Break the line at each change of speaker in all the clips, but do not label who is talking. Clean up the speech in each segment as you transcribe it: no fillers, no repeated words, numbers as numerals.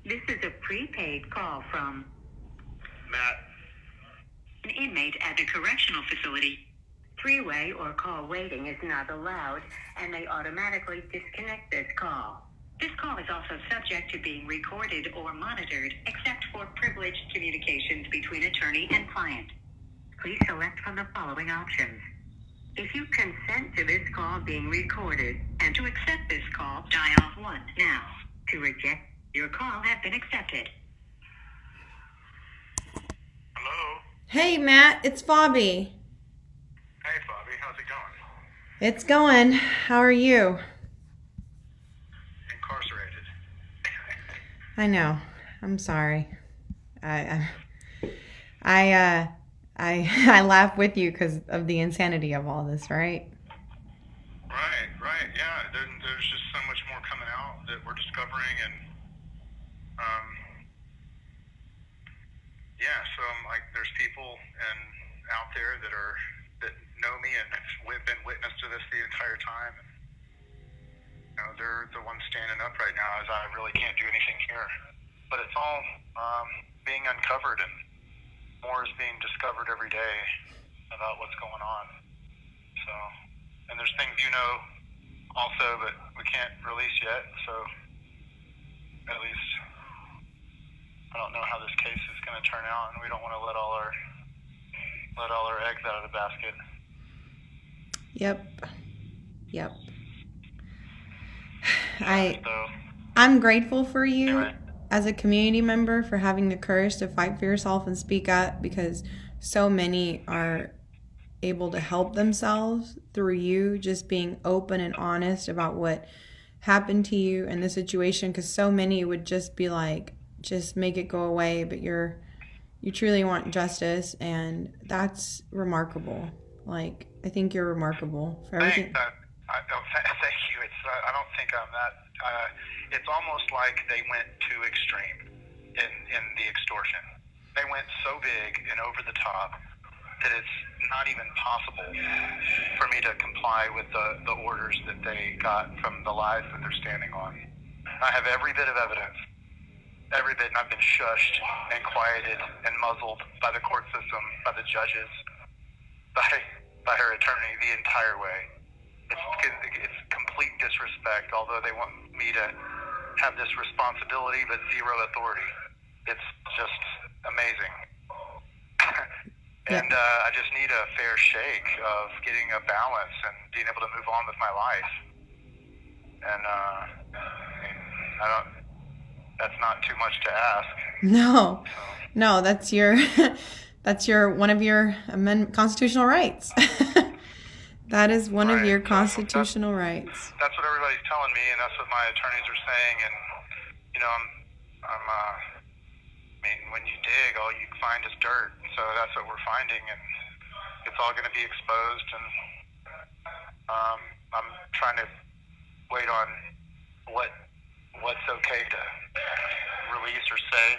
This is a prepaid call from
Matt.
an inmate at a correctional facility. Three-way or call waiting is not allowed and may automatically disconnect this call. This call is also subject to being recorded or monitored, except for privileged communications between attorney and client. Please select from the following options. If you consent to this call being recorded and to accept this call, dial 1 now. To reject, your call has been accepted.
Hello?
Hey, Matt, it's Bobby.
Hey, Bobby. How's it going?
It's going. How are you?
Incarcerated.
I know. I'm sorry. I laugh with you because of the insanity of all this, right?
Right. Yeah, there's just so much more coming out that we're discovering, and so there's people out there that know me and have been witness to this the entire time. They're the ones standing up right now, as I really can't do anything here. But it's all being uncovered, and more is being discovered every day about what's going on. So, and there's things also, but we can't release yet. So, at least I don't know how this case is going to turn out, and we don't want to let all our eggs out of the basket.
Yep. I'm grateful for you as a community member for having the courage to fight for yourself and speak up, because so many are able to help themselves through you just being open and honest about what happened to you in the situation, because so many would just be like, just make it go away, but you truly want justice, and that's remarkable. I think you're remarkable for everything.
Thank you. I don't think I'm that. It's almost like they went too extreme in the extortion. They went so big and over the top that it's not even possible for me to comply with the orders that they got from the lies that they're standing on. I have every bit of evidence, and I've been shushed and quieted and muzzled by the court system, by the judges, by her attorney the entire way. It's complete disrespect, although they want me to have this responsibility but zero authority. It's just amazing. And I just need a fair shake of getting a balance and being able to move on with my life. And that's not too much to ask.
No, that's one of your constitutional rights. That is one of your constitutional rights.
That's what everybody's telling me, and that's what my attorneys are saying. And when you dig, all you find is dirt. So that's what we're finding, and it's all going to be exposed. And I'm trying to wait on what's okay to release or say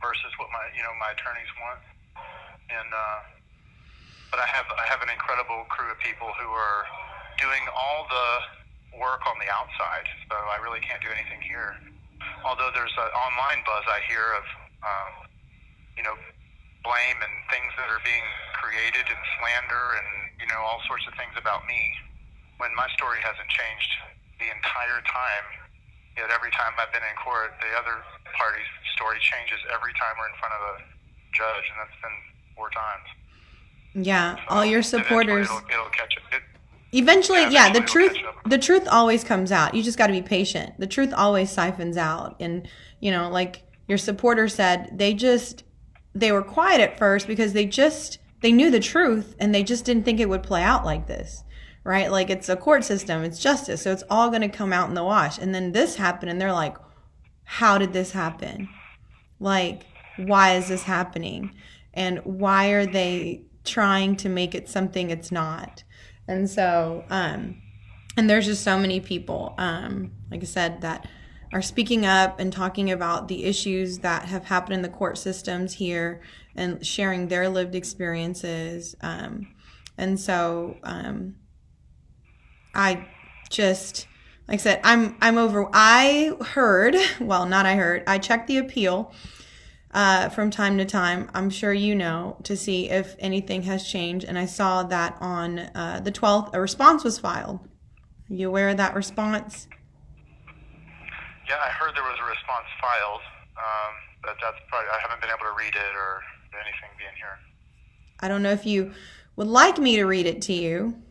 versus what my attorneys want. And but I have an incredible crew of people who are doing all the work on the outside, so I really can't do anything here. Although there's an online buzz I hear of, blame and things that are being created and slander and, all sorts of things about me, when my story hasn't changed the entire time. Yet every time I've been in court, the other party's story changes every time we're in front of a judge, and that's been 4 times.
Yeah, so all your supporters.
It'll catch it.
Eventually, the truth always comes out. You just got to be patient. The truth always siphons out. And, like your supporter said, they were quiet at first because they knew the truth and they just didn't think it would play out like this, right? Like, it's a court system, it's justice. So it's all going to come out in the wash. And then this happened and they're like, how did this happen? Like, why is this happening? And why are they trying to make it something it's not? And so, and there's just so many people, like I said, that are speaking up and talking about the issues that have happened in the court systems here and sharing their lived experiences. And so, I just, Like I said, I'm over. I checked the appeal from time to time. I'm sure you know, to see if anything has changed. And I saw that on the 12th, a response was filed. Are you aware of that response?
Yeah, I heard there was a response filed, but that's probably, I haven't been able to read it or anything being here.
I don't know if you would like me to read it to you,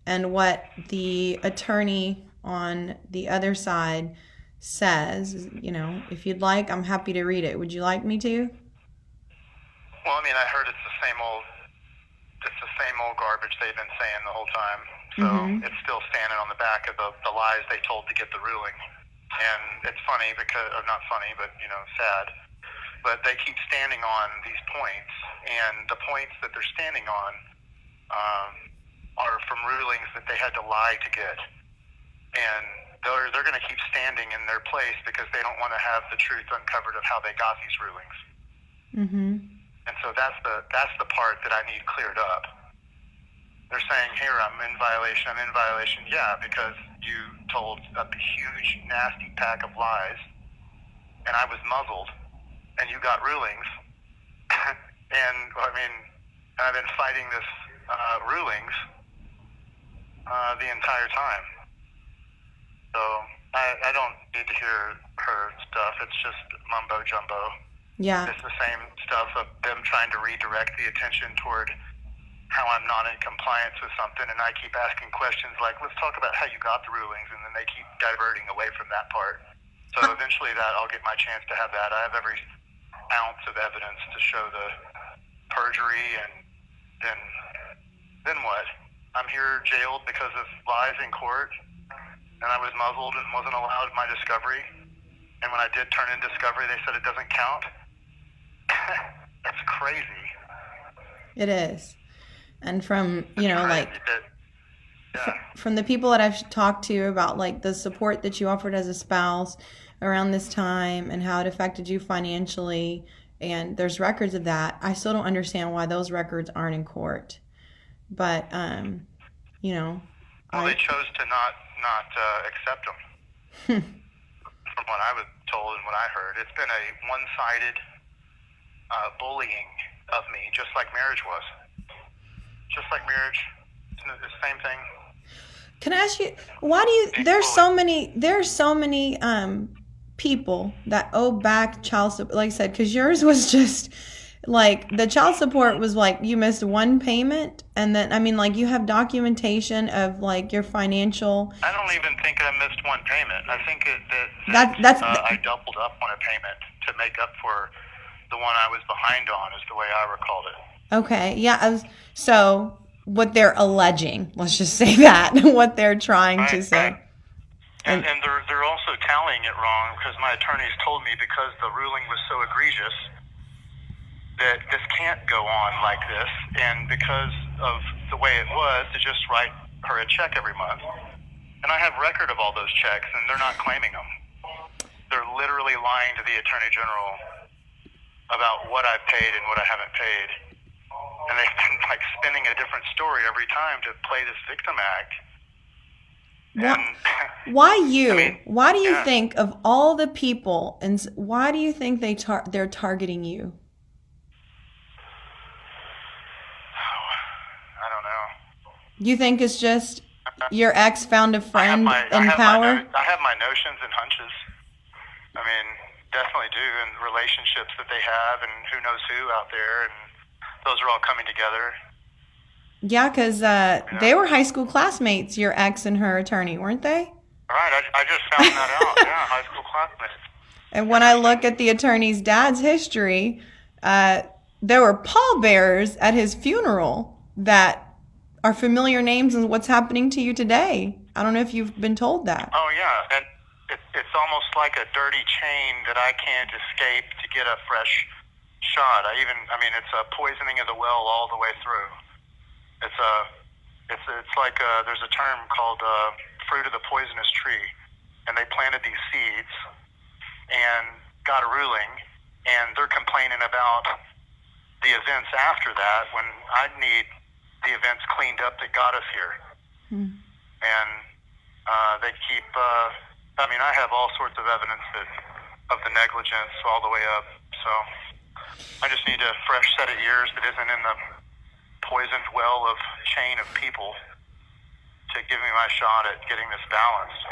and what the attorney on the other side says. You know, if you'd like, I'm happy to read it. Would you like me to?
Well, I mean, I heard it's the same old garbage they've been saying the whole time. So It's still standing on the back of the lies they told to get the ruling. And it's funny because, or not funny, but, you know, sad. But they keep standing on these points, and the points that they're standing on are from rulings that they had to lie to get. And they're going to keep standing in their place because they don't want to have the truth uncovered of how they got these rulings. And so that's the part that I need cleared up. They're saying, here, I'm in violation. Yeah, because you told a huge, nasty pack of lies, and I was muzzled, and you got rulings. And, I mean, I've been fighting this rulings the entire time. So I don't need to hear her stuff. It's just mumbo jumbo.
Yeah.
It's the same stuff of them trying to redirect the attention toward how I'm not in compliance with something, and I keep asking questions like, let's talk about how you got the rulings, and then they keep diverting away from that part. So eventually I'll get my chance to have that. I have every ounce of evidence to show the perjury, and then what? I'm here jailed because of lies in court, and I was muzzled and wasn't allowed my discovery. And when I did turn in discovery, they said it doesn't count. That's crazy.
It is. And from, you know, like,
yeah.
from the people that I've talked to about, like, the support that you offered as a spouse around this time and how it affected you financially, and there's records of that, I still don't understand why those records aren't in court. But, you know.
Well, they chose to not accept them. From what I was told and what I heard, it's been a one-sided bullying of me, just like marriage was. Just like marriage, isn't it the same thing?
Can I ask you, why do you? There's so many people that owe back child support. Like I said, because yours was just like the child support was like you missed one payment, and then I mean, like, you have documentation of like your financial.
I don't even think I missed one payment. I think I doubled up on a payment to make up for the one I was behind on, is the way I recalled it.
Okay, yeah. So what they're alleging, let's just say that, what they're trying to say.
And they're also tallying it wrong, because my attorneys told me, because the ruling was so egregious, that this can't go on like this, and because of the way it was, to just write her a check every month. And I have record of all those checks, and they're not claiming them. They're literally lying to the Attorney General about what I've paid and what I haven't paid. And they've been like spinning a different story every time to play this victim act.
Why you? I mean, why do you think of all the people, and why do you think they're targeting you?
I don't know.
You think it's just your ex found a friend in power?
I have my notions and hunches. I mean, definitely do, and relationships that they have, and who knows who out there, and those are all coming together.
Yeah, because they were high school classmates, your ex and her attorney, weren't they?
Right, I just found that out. Yeah, high school classmates.
And when I look at the attorney's dad's history, there were pallbearers at his funeral that are familiar names in what's happening to you today. I don't know if you've been told that.
Oh, yeah, and it's almost like a dirty chain that I can't escape to get a fresh shot. It's a poisoning of the well all the way through. It's like there's a term called fruit of the poisonous tree, and they planted these seeds and got a ruling, and they're complaining about the events after that when I need the events cleaned up that got us here. And they keep, I have all sorts of evidence of the negligence all the way up. So I just need a fresh set of ears that isn't in the poisoned well of chain of people to give me my shot at getting this balanced.